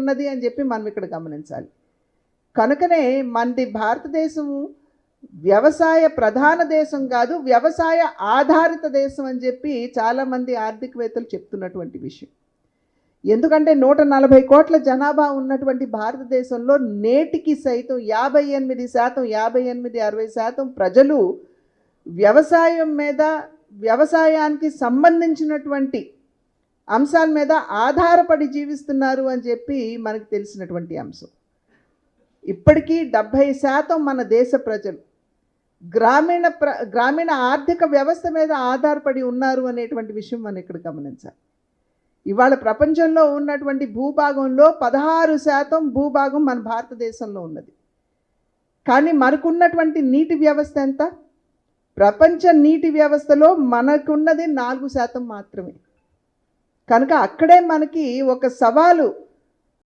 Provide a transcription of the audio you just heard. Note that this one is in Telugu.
ఉన్నది అని చెప్పి మనం ఇక్కడ గమనించాలి. కనుకనే మనది భారతదేశము వ్యవసాయ ప్రధాన దేశం కాదు, వ్యవసాయ ఆధారిత దేశం అని చెప్పి చాలామంది ఆర్థికవేత్తలు చెప్తున్నటువంటి విషయం. ఎందుకంటే 140 కోట్ల జనాభా ఉన్నటువంటి భారతదేశంలో నేటికి సైతం 58%, 58-60% ప్రజలు వ్యవసాయం మీద, వ్యవసాయానికి సంబంధించినటువంటి అంశాల మీద ఆధారపడి జీవిస్తున్నారు అని చెప్పి మనకు తెలిసినటువంటి అంశం. ఇప్పటికీ 70% మన దేశ ప్రజలు గ్రామీణ ఆర్థిక వ్యవస్థ మీద ఆధారపడి ఉన్నారు అనేటువంటి విషయం మనం ఇక్కడ గమనించాలి. ఇవాళ ప్రపంచంలో ఉన్నటువంటి భూభాగంలో 16% భూభాగం మన భారతదేశంలో ఉన్నది. కానీ మనకున్నటువంటి నీటి వ్యవస్థ ఎంత? ప్రపంచ నీటి వ్యవస్థలో మనకున్నది 4% మాత్రమే. కనుక అక్కడే మనకి ఒక సవాలు